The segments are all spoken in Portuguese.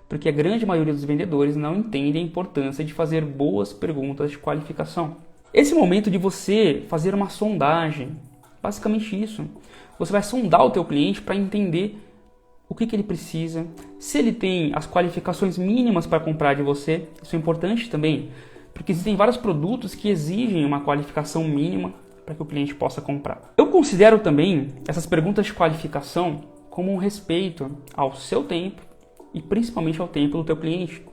Porque a grande maioria dos vendedores não entende a importância de fazer boas perguntas de qualificação. Esse momento de você fazer uma sondagem, basicamente isso. Você vai sondar o teu cliente para entender o que ele precisa, se ele tem as qualificações mínimas para comprar de você. Isso é importante também, porque existem vários produtos que exigem uma qualificação mínima para que o cliente possa comprar. Eu considero também essas perguntas de qualificação como um respeito ao seu tempo e principalmente ao tempo do teu cliente.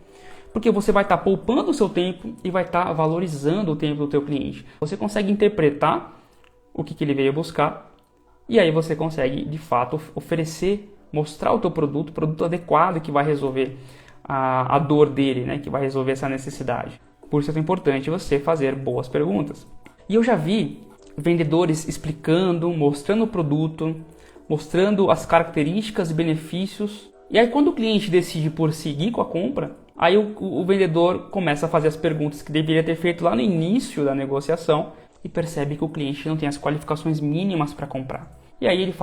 Porque você vai estar poupando o seu tempo e vai estar valorizando o tempo do teu cliente. Você consegue interpretar o que ele veio buscar e aí você consegue, de fato, oferecer, mostrar o teu produto, o produto adequado que vai resolver a dor dele, né? Que vai resolver essa necessidade. Por isso é importante você fazer boas perguntas. E eu já vi vendedores explicando, mostrando o produto, mostrando as características e benefícios. E aí quando o cliente decide por seguir com a compra, aí o vendedor começa a fazer as perguntas que deveria ter feito lá no início da negociação e percebe que o cliente não tem as qualificações mínimas para comprar. E aí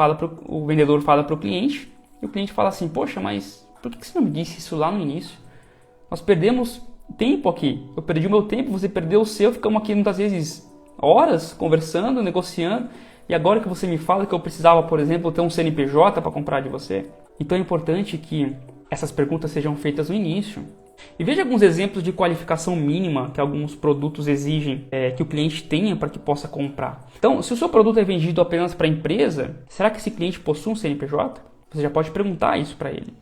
o vendedor fala para o cliente e o cliente fala assim: poxa, mas por que você não me disse isso lá no início? Nós perdemos tempo aqui. Eu perdi o meu tempo, você perdeu o seu. Ficamos aqui muitas vezes horas conversando, negociando. E agora que você me fala que eu precisava, por exemplo, ter um CNPJ para comprar de você. Então é importante que essas perguntas sejam feitas no início. E veja alguns exemplos de qualificação mínima que alguns produtos exigem que o cliente tenha para que possa comprar. Então, se o seu produto é vendido apenas para a empresa, será que esse cliente possui um CNPJ? Você já pode perguntar isso para ele.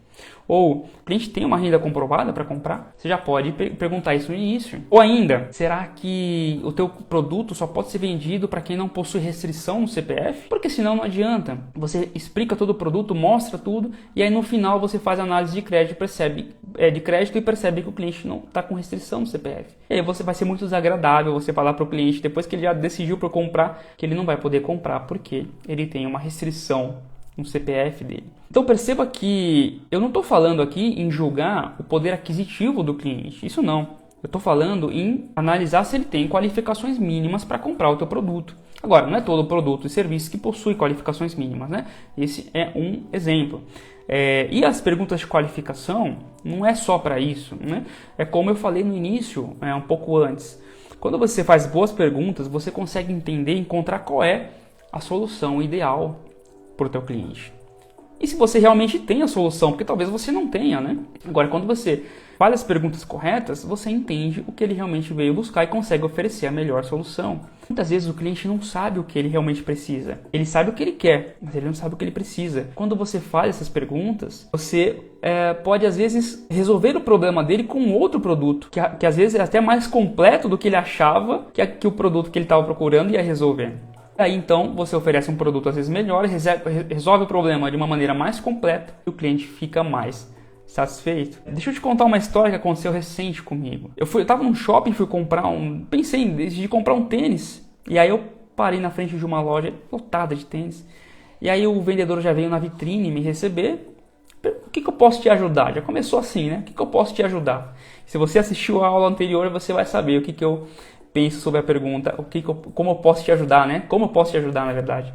Ou o cliente tem uma renda comprovada para comprar? Você já pode perguntar isso no início. Ou ainda, será que o teu produto só pode ser vendido para quem não possui restrição no CPF? Porque senão não adianta. Você explica todo o produto, mostra tudo e aí no final você faz análise de crédito, e percebe que o cliente não está com restrição no CPF. E aí vai ser muito desagradável você falar para o cliente, depois que ele já decidiu para comprar, que ele não vai poder comprar porque ele tem uma restrição no CPF dele. Então perceba que eu não estou falando aqui em julgar o poder aquisitivo do cliente, isso não. Eu estou falando em analisar se ele tem qualificações mínimas para comprar o teu produto. Agora, não é todo produto e serviço que possui qualificações mínimas, né? Esse é um exemplo. E as perguntas de qualificação não é só para isso, né? É como eu falei no início, um pouco antes. Quando você faz boas perguntas, você consegue entender e encontrar qual é a solução ideal para o teu cliente. E se você realmente tem a solução, porque talvez você não tenha, né? Agora, quando você faz as perguntas corretas, você entende o que ele realmente veio buscar e consegue oferecer a melhor solução. Muitas vezes o cliente não sabe o que ele realmente precisa. Ele sabe o que ele quer, mas ele não sabe o que ele precisa. Quando você faz essas perguntas, você pode às vezes resolver o problema dele com outro produto, que às vezes é até mais completo do que ele achava que o produto que ele estava procurando ia resolver. Aí então você oferece um produto às vezes melhor, resolve o problema de uma maneira mais completa e o cliente fica mais satisfeito. Deixa eu te contar uma história que aconteceu recente comigo. Eu estava num shopping, decidi comprar um tênis. E aí eu parei na frente de uma loja lotada de tênis. E aí o vendedor já veio na vitrine me receber. O que eu posso te ajudar? Já começou assim, né? O que eu posso te ajudar? Se você assistiu a aula anterior, você vai saber o que eu penso sobre a pergunta, como eu posso te ajudar, né? Como eu posso te ajudar, na verdade.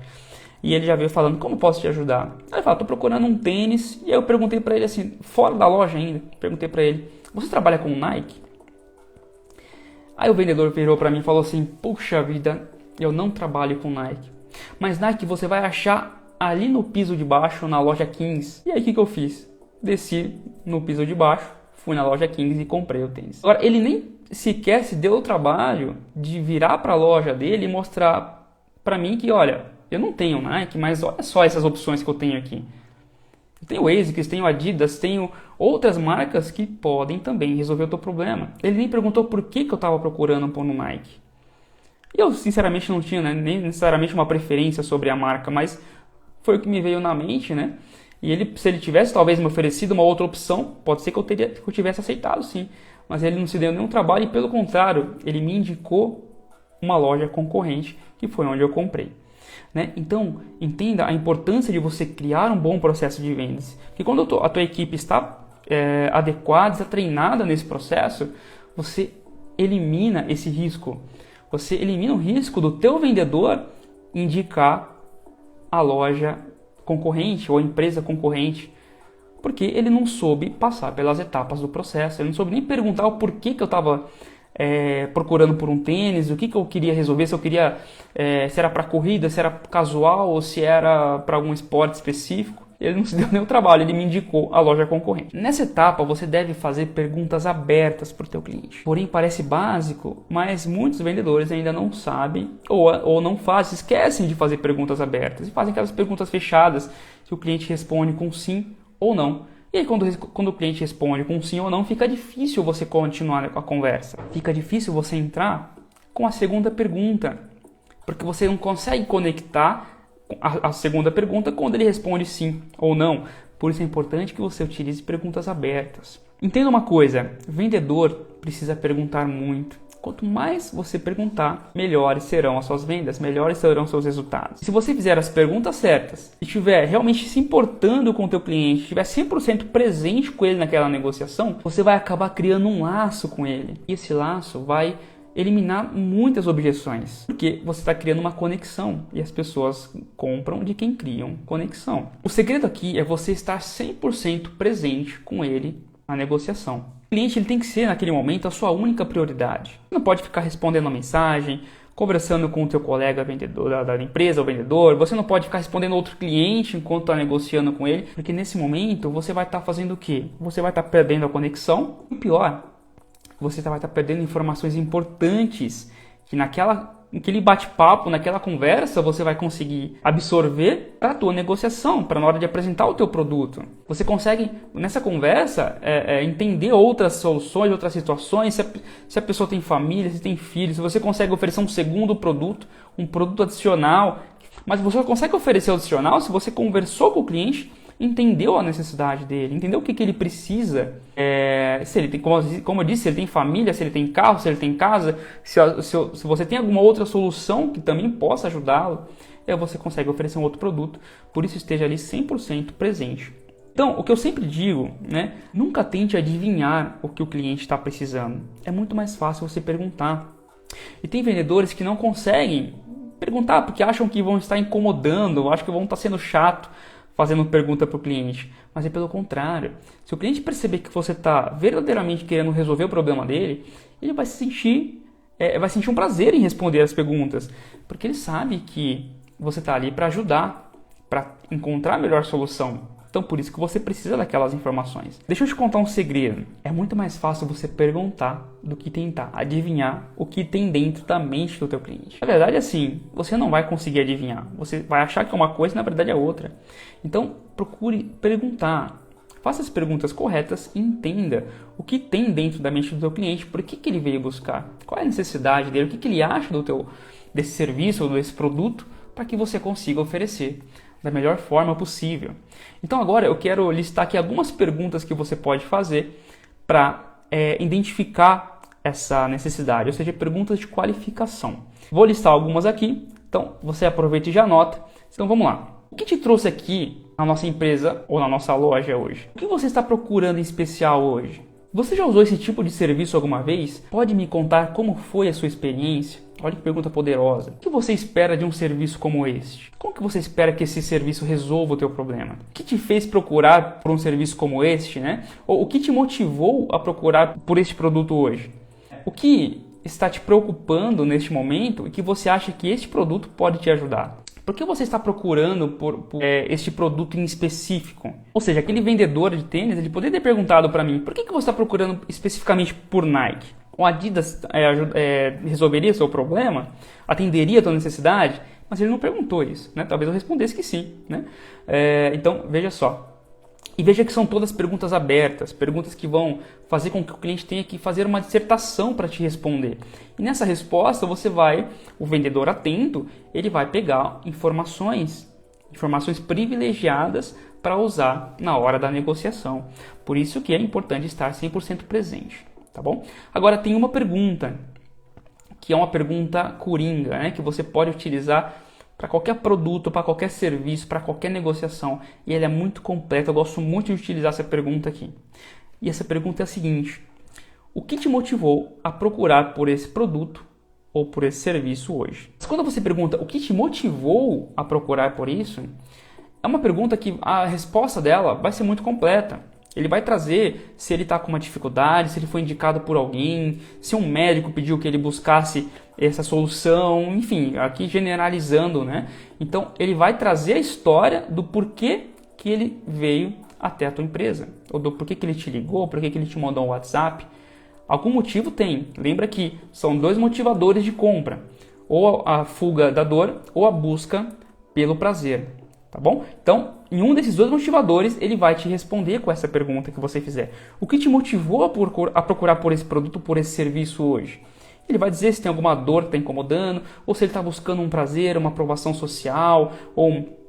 E ele já veio falando, como eu posso te ajudar? Aí ele falou, tô procurando um tênis. E aí eu perguntei pra ele assim, fora da loja ainda, perguntei pra ele, você trabalha com Nike? Aí o vendedor virou pra mim e falou assim, puxa vida, eu não trabalho com Nike. Mas Nike você vai achar ali no piso de baixo, na loja 15. E aí o que eu fiz? Desci no piso de baixo, fui na loja 15 e comprei o tênis. Agora, ele nem sequer se deu o trabalho de virar para a loja dele e mostrar para mim que, olha, eu não tenho Nike, mas olha só essas opções que eu tenho aqui. Eu tenho ASICS, tenho Adidas, tenho outras marcas que podem também resolver o teu problema. Ele nem perguntou por que eu estava procurando por um Nike. E eu, sinceramente, não tinha nem necessariamente uma preferência sobre a marca, mas foi o que me veio na mente, né? E se ele tivesse talvez me oferecido uma outra opção, pode ser que eu tivesse aceitado, sim. Mas ele não se deu nenhum trabalho e, pelo contrário, ele me indicou uma loja concorrente, que foi onde eu comprei. Né? Então, entenda a importância de você criar um bom processo de vendas. Porque quando a tua equipe está adequada, está treinada nesse processo, você elimina esse risco. Você elimina o risco do teu vendedor indicar a loja concorrente ou a empresa concorrente Porque ele não soube passar pelas etapas do processo, ele não soube nem perguntar o porquê que eu estava procurando por um tênis, o que eu queria resolver, se eu queria, se era para corrida, se era casual ou se era para algum esporte específico. Ele não se deu nem o trabalho, ele me indicou a loja concorrente. Nessa etapa, você deve fazer perguntas abertas para o teu cliente. Porém, parece básico, mas muitos vendedores ainda não sabem ou não fazem, esquecem de fazer perguntas abertas e fazem aquelas perguntas fechadas que o cliente responde com sim ou não. E aí, quando o cliente responde com sim ou não, fica difícil você continuar a conversa. Fica difícil você entrar com a segunda pergunta, porque você não consegue conectar a segunda pergunta quando ele responde sim ou não. Por isso é importante que você utilize perguntas abertas. Entenda uma coisa, vendedor precisa perguntar muito. Quanto mais você perguntar, melhores serão as suas vendas, melhores serão os seus resultados. Se você fizer as perguntas certas, e estiver realmente se importando com o teu cliente, estiver 100% presente com ele naquela negociação, você vai acabar criando um laço com ele. E esse laço vai eliminar muitas objeções, porque você está criando uma conexão e as pessoas compram de quem criam conexão. O segredo aqui é você estar 100% presente com ele na negociação. O cliente ele tem que ser naquele momento a sua única prioridade. Você não pode ficar respondendo a mensagem, conversando com o teu colega vendedor da empresa ou vendedor, você não pode ficar respondendo outro cliente enquanto está negociando com ele, porque nesse momento você vai estar fazendo o quê? Você vai estar perdendo a conexão e o pior, você vai estar perdendo informações importantes que naquele bate-papo, naquela conversa, você vai conseguir absorver para a tua negociação, para na hora de apresentar o teu produto. Você consegue, nessa conversa, entender outras soluções, outras situações, se a pessoa tem família, se tem filhos, se você consegue oferecer um segundo produto, um produto adicional. Mas você só consegue oferecer o adicional se você conversou com o cliente, entendeu a necessidade dele, entendeu o que ele precisa, se ele tem, como eu disse, se ele tem família, se ele tem carro, se ele tem casa, se você tem alguma outra solução que também possa ajudá-lo, você consegue oferecer um outro produto, por isso esteja ali 100% presente. Então, o que eu sempre digo, nunca tente adivinhar o que o cliente está precisando, é muito mais fácil você perguntar. E tem vendedores que não conseguem perguntar porque acham que vão estar incomodando, acham que vão estar sendo chato, fazendo pergunta para o cliente, mas é pelo contrário. Se o cliente perceber que você está verdadeiramente querendo resolver o problema dele, ele vai sentir um prazer em responder as perguntas, porque ele sabe que você está ali para ajudar, para encontrar a melhor solução. Então, por isso que você precisa daquelas informações. Deixa eu te contar um segredo. É muito mais fácil você perguntar do que tentar adivinhar o que tem dentro da mente do teu cliente. Na verdade, assim, você não vai conseguir adivinhar. Você vai achar que é uma coisa e na verdade é outra. Então, procure perguntar. Faça as perguntas corretas e entenda o que tem dentro da mente do teu cliente, por que ele veio buscar, qual é a necessidade dele, o que ele acha desse serviço ou desse produto, para que você consiga oferecer da melhor forma possível. Então agora eu quero listar aqui algumas perguntas que você pode fazer para identificar essa necessidade, ou seja, perguntas de qualificação. Vou listar algumas aqui, então você aproveita e já anota. Então vamos lá. O que te trouxe aqui na nossa empresa ou na nossa loja hoje? O que você está procurando em especial hoje? Você já usou esse tipo de serviço alguma vez? Pode me contar como foi a sua experiência? Olha que pergunta poderosa. O que você espera de um serviço como este? Como que você espera que esse serviço resolva o teu problema? O que te fez procurar por um serviço como este, Ou o que te motivou a procurar por este produto hoje? O que está te preocupando neste momento e que você acha que este produto pode te ajudar? Por que você está procurando por este produto em específico? Ou seja, aquele vendedor de tênis, ele poderia ter perguntado para mim, por que você está procurando especificamente por Nike? O Adidas resolveria seu problema? Atenderia a tua necessidade? Mas ele não perguntou isso, Talvez eu respondesse que sim, Então, veja só. E veja que são todas perguntas abertas, perguntas que vão fazer com que o cliente tenha que fazer uma dissertação para te responder. E nessa resposta, o vendedor atento, ele vai pegar informações privilegiadas para usar na hora da negociação. Por isso que é importante estar 100% presente, tá bom? Agora tem uma pergunta, que é uma pergunta coringa, que você pode utilizar para qualquer produto, para qualquer serviço, para qualquer negociação. E ela é muito completa, eu gosto muito de utilizar essa pergunta aqui. E essa pergunta é a seguinte: o que te motivou a procurar por esse produto ou por esse serviço hoje? Mas quando você pergunta o que te motivou a procurar por isso, é uma pergunta que a resposta dela vai ser muito completa. Ele vai trazer se ele está com uma dificuldade, se ele foi indicado por alguém, se um médico pediu que ele buscasse essa solução, enfim, aqui generalizando, né? Então, ele vai trazer a história do porquê que ele veio até a tua empresa, ou do porquê que ele te ligou, porquê que ele te mandou um WhatsApp. Algum motivo tem. Lembra que são 2 motivadores de compra, ou a fuga da dor, ou a busca pelo prazer, tá bom? Então, em um desses 2 motivadores, ele vai te responder com essa pergunta que você fizer. O que te motivou a procurar por esse produto, por esse serviço hoje? Ele vai dizer se tem alguma dor que está incomodando, ou se ele está buscando um prazer, uma aprovação social, ou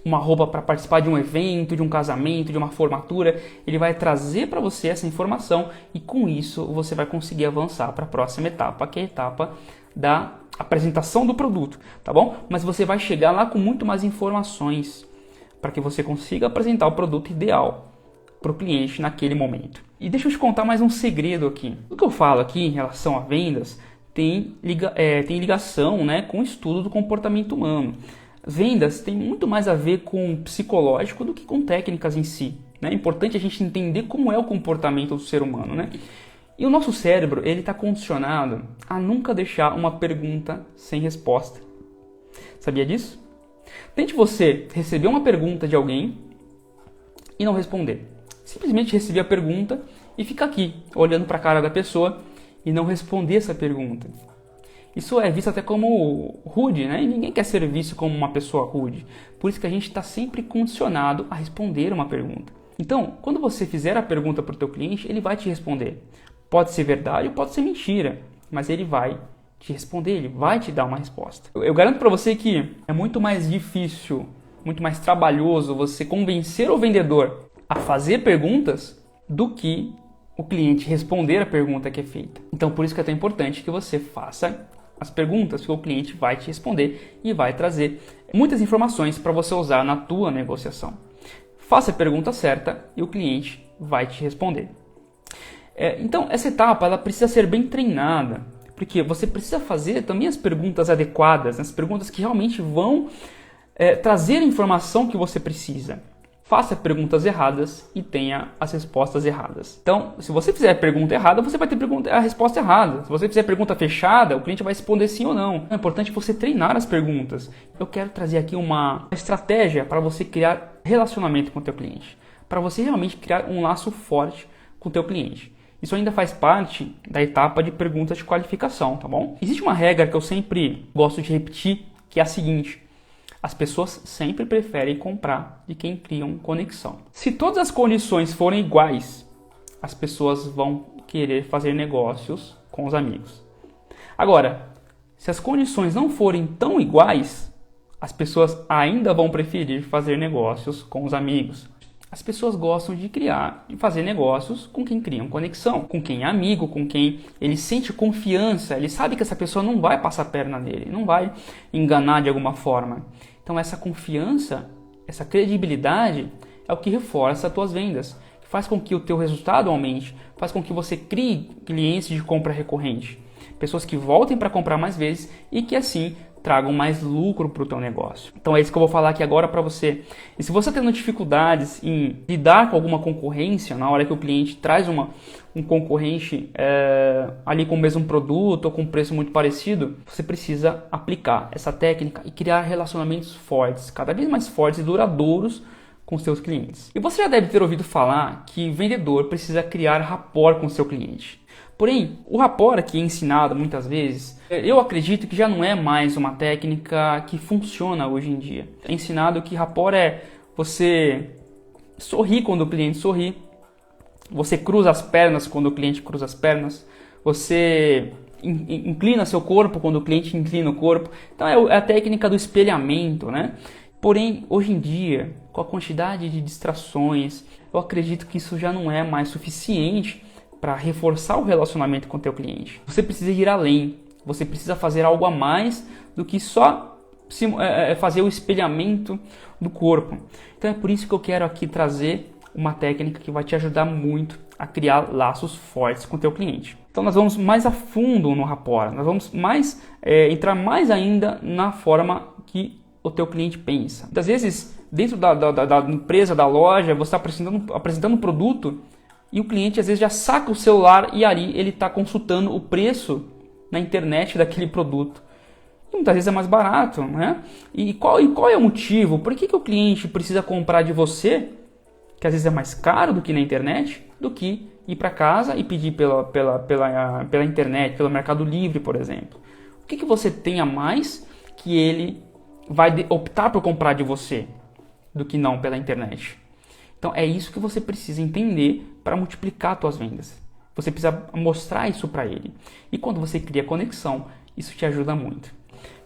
uma roupa para participar de um evento, de um casamento, de uma formatura. Ele vai trazer para você essa informação e com isso você vai conseguir avançar para a próxima etapa, que é a etapa da apresentação do produto, tá bom? Mas você vai chegar lá com muito mais informações para que você consiga apresentar o produto ideal para o cliente naquele momento. E deixa eu te contar mais um segredo aqui. O que eu falo aqui em relação a vendas tem ligação, né, com o estudo do comportamento humano. Vendas tem muito mais a ver com psicológico do que com técnicas em si, né? É importante a gente entender como é o comportamento do ser humano, né? E o nosso cérebro, ele está condicionado a nunca deixar uma pergunta sem resposta. Sabia disso? Tente você receber uma pergunta de alguém e não responder. Simplesmente receber a pergunta e ficar aqui, olhando para a cara da pessoa e não responder essa pergunta. Isso é visto até como rude, né? E ninguém quer ser visto como uma pessoa rude. Por isso que a gente está sempre condicionado a responder uma pergunta. Então, quando você fizer a pergunta para o teu cliente, ele vai te responder. Pode ser verdade ou pode ser mentira, mas ele vai te responder, ele vai te dar uma resposta. Eu garanto para você que é muito mais difícil, muito mais trabalhoso você convencer o vendedor a fazer perguntas do que o cliente responder a pergunta que é feita. Então, por isso que é tão importante que você faça as perguntas que o cliente vai te responder e vai trazer muitas informações para você usar na tua negociação. Faça a pergunta certa e o cliente vai te responder. Então, essa etapa ela precisa ser bem treinada, porque você precisa fazer também as perguntas adequadas, as perguntas que realmente vão trazer a informação que você precisa. Faça perguntas erradas e tenha as respostas erradas. Então, se você fizer a pergunta errada, você vai ter a resposta errada. Se você fizer a pergunta fechada, o cliente vai responder sim ou não. É importante você treinar as perguntas. Eu quero trazer aqui uma estratégia para você criar relacionamento com o teu cliente, para você realmente criar um laço forte com o teu cliente. Isso ainda faz parte da etapa de perguntas de qualificação, tá bom? Existe uma regra que eu sempre gosto de repetir, que é a seguinte: as pessoas sempre preferem comprar de quem criam conexão. Se todas as condições forem iguais, as pessoas vão querer fazer negócios com os amigos. Agora, se as condições não forem tão iguais, as pessoas ainda vão preferir fazer negócios com os amigos. As pessoas gostam de fazer negócios com quem criam conexão, com quem é amigo, com quem ele sente confiança, ele sabe que essa pessoa não vai passar a perna nele, não vai enganar de alguma forma. Então essa confiança, essa credibilidade é o que reforça as tuas vendas, faz com que o teu resultado aumente, faz com que você crie clientes de compra recorrente, pessoas que voltem para comprar mais vezes e que assim tragam mais lucro para o teu negócio. Então é isso que eu vou falar aqui agora para você. E se você está tendo dificuldades em lidar com alguma concorrência, na hora que o cliente traz um concorrente ali com o mesmo produto ou com um preço muito parecido, você precisa aplicar essa técnica e criar relacionamentos fortes, cada vez mais fortes e duradouros com seus clientes. E você já deve ter ouvido falar que vendedor precisa criar rapport com seu cliente. Porém, o rapport aqui é ensinado muitas vezes, eu acredito que já não é mais uma técnica que funciona hoje em dia. É ensinado que rapport é você sorrir quando o cliente sorri, você cruza as pernas quando o cliente cruza as pernas, você inclina seu corpo quando o cliente inclina o corpo. Então é a técnica do espelhamento, né? Porém, hoje em dia, com a quantidade de distrações, eu acredito que isso já não é mais suficiente para reforçar o relacionamento com o teu cliente. Você precisa ir além, você precisa fazer algo a mais do que só fazer o espelhamento do corpo. Então é por isso que eu quero aqui trazer uma técnica que vai te ajudar muito a criar laços fortes com o teu cliente. Então nós vamos mais a fundo no rapport, nós vamos entrar mais ainda na forma que o teu cliente pensa. Muitas vezes, dentro da empresa, da loja, você está apresentando um produto e o cliente às vezes já saca o celular e aí ele está consultando o preço na internet daquele produto. E muitas vezes é mais barato, né? E qual é o motivo? Por que o cliente precisa comprar de você, que às vezes é mais caro do que na internet, do que ir para casa e pedir pela internet, pelo Mercado Livre, por exemplo? O que você tem a mais que ele vai optar por comprar de você do que não pela internet? Então é isso que você precisa entender para multiplicar as suas vendas. Você precisa mostrar isso para ele. E quando você cria conexão, isso te ajuda muito.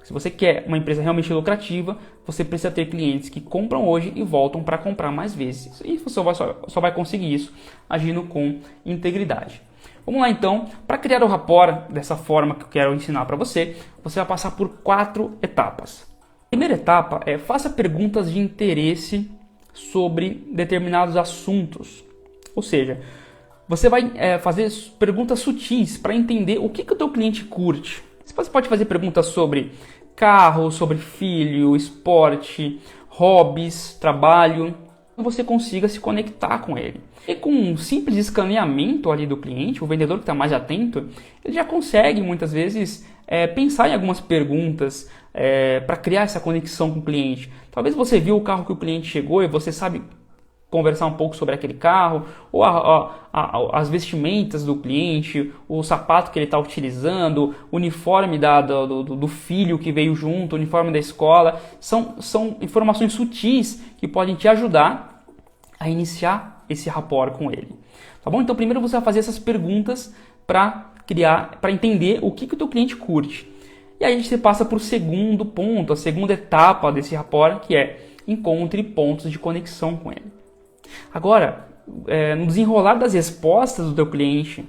Se você quer uma empresa realmente lucrativa, você precisa ter clientes que compram hoje e voltam para comprar mais vezes. E você só vai conseguir isso agindo com integridade. Vamos lá então, para criar o rapport dessa forma que eu quero ensinar para você, você vai passar por 4 etapas. A primeira etapa é faça perguntas de interesse sobre determinados assuntos. Ou seja, você vai fazer perguntas sutis para entender o que o teu cliente curte. Você pode fazer perguntas sobre carro, sobre filho, esporte, hobbies, trabalho, que você consiga se conectar com ele. E com um simples escaneamento ali do cliente, o vendedor que está mais atento, ele já consegue muitas vezes pensar em algumas perguntas para criar essa conexão com o cliente. Talvez você viu o carro que o cliente chegou e você sabe conversar um pouco sobre aquele carro, ou as vestimentas do cliente, o sapato que ele está utilizando, o uniforme do filho que veio junto, o uniforme da escola. São informações sutis que podem te ajudar a iniciar esse rapport com ele. Tá bom? Então primeiro você vai fazer essas perguntas para entender o que o teu cliente curte. E aí a gente passa para o segundo ponto, a segunda etapa desse rapport, que é encontre pontos de conexão com ele. Agora, no desenrolar das respostas do teu cliente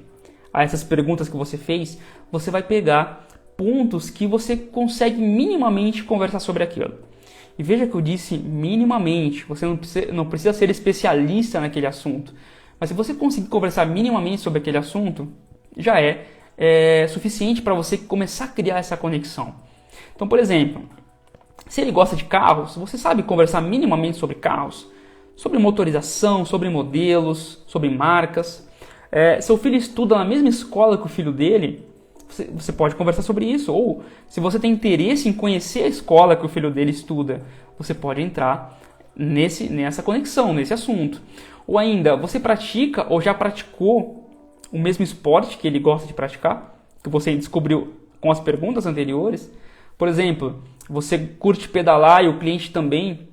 a essas perguntas que você fez, você vai pegar pontos que você consegue minimamente conversar sobre aquilo. E veja que eu disse minimamente, você não precisa ser especialista naquele assunto. Mas se você conseguir conversar minimamente sobre aquele assunto, já é suficiente para você começar a criar essa conexão. Então, por exemplo, se ele gosta de carros, você sabe conversar minimamente sobre carros, sobre motorização, sobre modelos, sobre marcas. Seu filho estuda na mesma escola que o filho dele, você pode conversar sobre isso. Ou se você tem interesse em conhecer a escola que o filho dele estuda, você pode entrar nessa conexão, nesse assunto. Ou ainda, você pratica ou já praticou o mesmo esporte que ele gosta de praticar, que você descobriu com as perguntas anteriores. Por exemplo, você curte pedalar e o cliente também.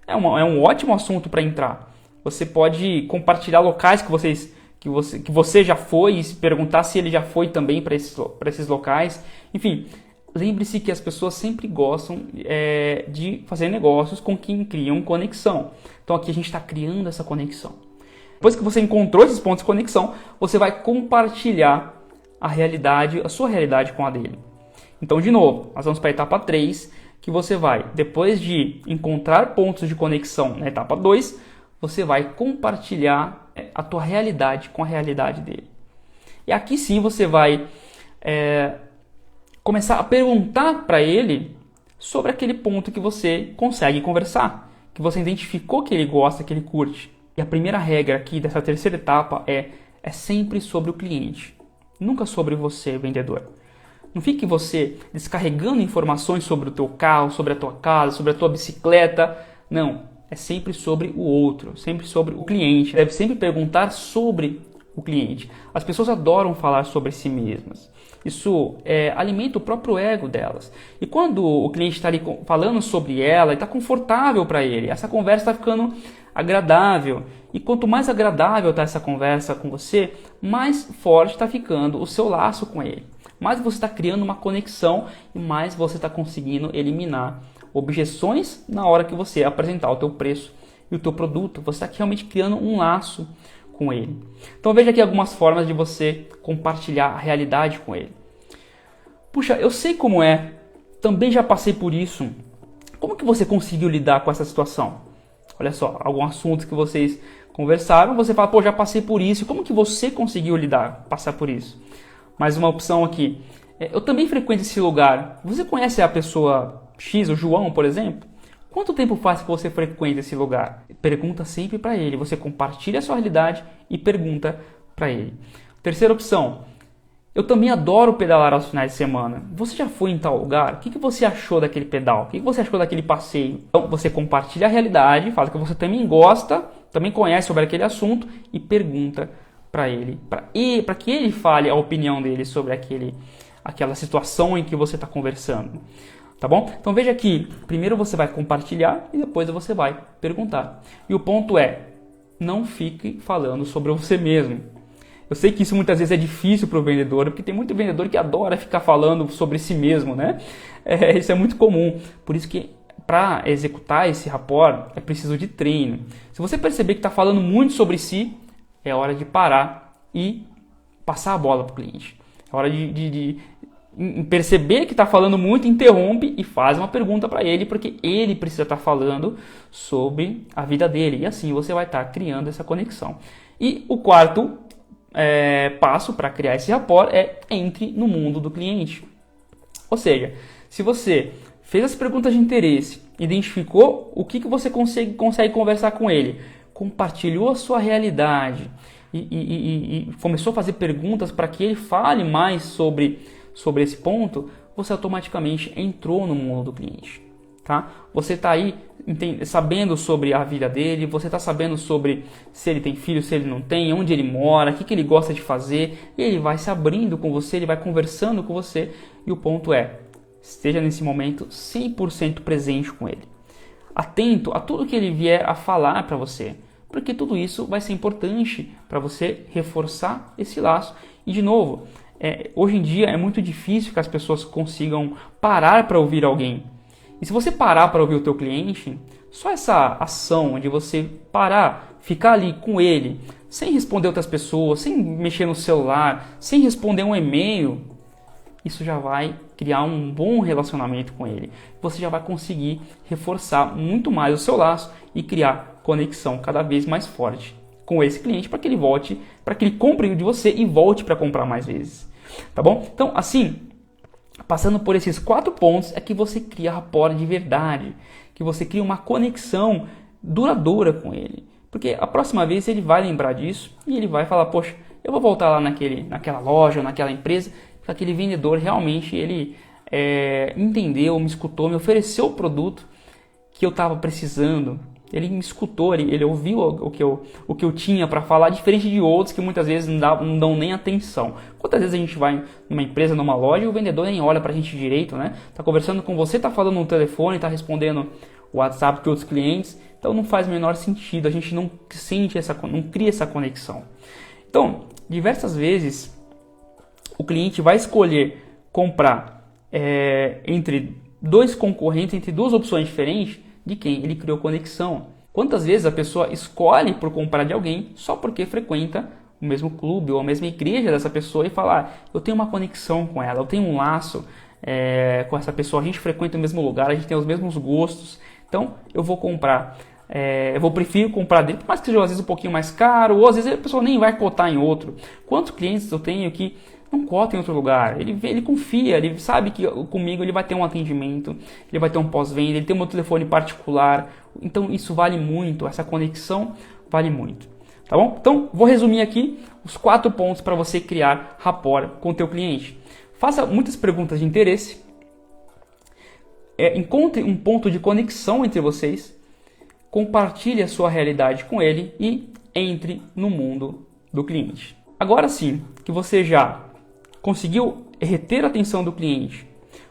É um ótimo assunto para entrar. Você pode compartilhar locais que você já foi e se perguntar se ele já foi também para esses locais. Enfim, lembre-se que as pessoas sempre gostam de fazer negócios com quem criam conexão. Então aqui a gente está criando essa conexão. Depois que você encontrou esses pontos de conexão, você vai compartilhar a sua realidade com a dele. Então, de novo, nós vamos para a etapa 3, que você vai, depois de encontrar pontos de conexão na etapa 2, você vai compartilhar a tua realidade com a realidade dele. E aqui sim você vai começar a perguntar para ele sobre aquele ponto que você consegue conversar, que você identificou que ele gosta, que ele curte. E a primeira regra aqui dessa terceira etapa é sempre sobre o cliente, nunca sobre você, vendedor. Não fique você descarregando informações sobre o teu carro, sobre a tua casa, sobre a tua bicicleta. Não, é sempre sobre o outro, sempre sobre o cliente. Deve sempre perguntar sobre o cliente. As pessoas adoram falar sobre si mesmas. Isso alimenta o próprio ego delas. E quando o cliente está ali falando sobre ela, está confortável para ele, essa conversa está ficando agradável. E quanto mais agradável está essa conversa com você, mais forte está ficando o seu laço com ele. Mais você está criando uma conexão e mais você está conseguindo eliminar objeções na hora que você apresentar o teu preço e o teu produto. Você está realmente criando um laço com ele. Então veja aqui algumas formas de você compartilhar a realidade com ele. Puxa, eu sei como é, também já passei por isso. Como que você conseguiu lidar com essa situação? Olha só, algum assunto que vocês conversaram, você fala, pô, já passei por isso. Como que você conseguiu passar por isso? Mais uma opção aqui. Eu também frequento esse lugar. Você conhece a pessoa X, o João, por exemplo? Quanto tempo faz que você frequenta esse lugar? Pergunta sempre para ele. Você compartilha a sua realidade e pergunta para ele. Terceira opção. Eu também adoro pedalar aos finais de semana. Você já foi em tal lugar? O que você achou daquele pedal? O que você achou daquele passeio? Então, você compartilha a realidade, fala que você também gosta, também conhece sobre aquele assunto e pergunta para ele, para que ele fale a opinião dele sobre aquela situação em que você está conversando. Tá bom? Então veja que primeiro você vai compartilhar e depois você vai perguntar. E o ponto é, não fique falando sobre você mesmo. Eu sei que isso muitas vezes é difícil para o vendedor, porque tem muito vendedor que adora ficar falando sobre si mesmo, né? Isso é muito comum. Por isso que para executar esse rapport é preciso de treino. Se você perceber que está falando muito sobre si, é hora de parar e passar a bola para o cliente. É hora de perceber que está falando muito, interrompe e faz uma pergunta para ele, porque ele precisa estar falando sobre a vida dele. E assim você vai estar criando essa conexão. E o quarto passo para criar esse rapport é entre no mundo do cliente. Ou seja, se você fez as perguntas de interesse, identificou o que você consegue conversar com ele, compartilhou a sua realidade e começou a fazer perguntas para que ele fale mais sobre esse ponto, você automaticamente entrou no mundo do cliente. Tá? Você está aí sabendo sobre a vida dele, você está sabendo sobre se ele tem filho, se ele não tem, onde ele mora, o que ele gosta de fazer, e ele vai se abrindo com você, ele vai conversando com você, e o ponto é, esteja nesse momento 100% presente com ele. Atento a tudo que ele vier a falar para você, porque tudo isso vai ser importante para você reforçar esse laço. E de novo, hoje em dia é muito difícil que as pessoas consigam parar para ouvir alguém. E se você parar para ouvir o teu cliente, só essa ação de você parar, ficar ali com ele, sem responder outras pessoas, sem mexer no celular, sem responder um e-mail, isso já vai criar um bom relacionamento com ele. Você já vai conseguir reforçar muito mais o seu laço e criar conexão cada vez mais forte com esse cliente para que ele volte, para que ele compre de você e volte para comprar mais vezes. Tá bom? Então, assim, passando por esses 4 pontos é que você cria rapport de verdade, que você cria uma conexão duradoura com ele. Porque a próxima vez ele vai lembrar disso e ele vai falar, poxa, eu vou voltar lá naquela loja ou naquela empresa, porque aquele vendedor realmente ele entendeu, me escutou, me ofereceu o produto que eu estava precisando. Ele me escutou, ele ouviu o que eu tinha para falar, diferente de outros que muitas vezes não dão nem atenção. Quantas vezes a gente vai numa empresa, numa loja, e o vendedor nem olha para a gente direito, né? Tá conversando com você, tá falando no telefone, tá respondendo o WhatsApp de outros clientes, então não faz o menor sentido, a gente não cria essa conexão. Então, diversas vezes, o cliente vai escolher comprar entre 2 concorrentes, entre 2 opções diferentes, de quem ele criou conexão. Quantas vezes a pessoa escolhe por comprar de alguém só porque frequenta o mesmo clube ou a mesma igreja dessa pessoa e fala, eu tenho uma conexão com ela, eu tenho um laço com essa pessoa, a gente frequenta o mesmo lugar, a gente tem os mesmos gostos, então eu vou comprar. Prefiro comprar dele, por mais que seja às vezes um pouquinho mais caro, ou às vezes a pessoa nem vai cotar em outro. Quantos clientes eu tenho que não cota em outro lugar? Ele confia, ele sabe que comigo ele vai ter um atendimento, ele vai ter um pós-venda, ele tem um meu telefone particular. Então isso vale muito, essa conexão vale muito. Tá bom? Então vou resumir aqui os 4 pontos para você criar rapport com o teu cliente. Faça muitas perguntas de interesse, encontre um ponto de conexão entre vocês, compartilhe a sua realidade com ele e entre no mundo do cliente. Agora sim, que você já conseguiu reter a atenção do cliente,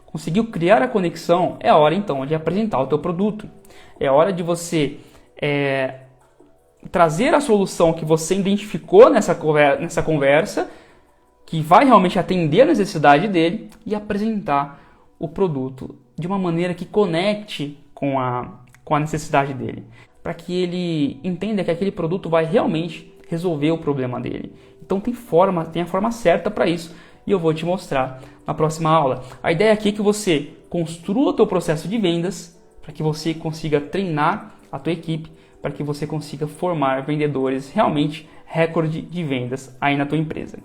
conseguiu criar a conexão, é a hora então de apresentar o teu produto. É hora de você trazer a solução que você identificou nessa conversa, que vai realmente atender a necessidade dele, e apresentar o produto de uma maneira que conecte com a necessidade dele, para que ele entenda que aquele produto vai realmente resolver o problema dele. Então tem a forma certa para isso, e eu vou te mostrar na próxima aula. A ideia aqui é que você construa o teu processo de vendas, para que você consiga treinar a tua equipe, para que você consiga formar vendedores realmente recorde de vendas aí na tua empresa.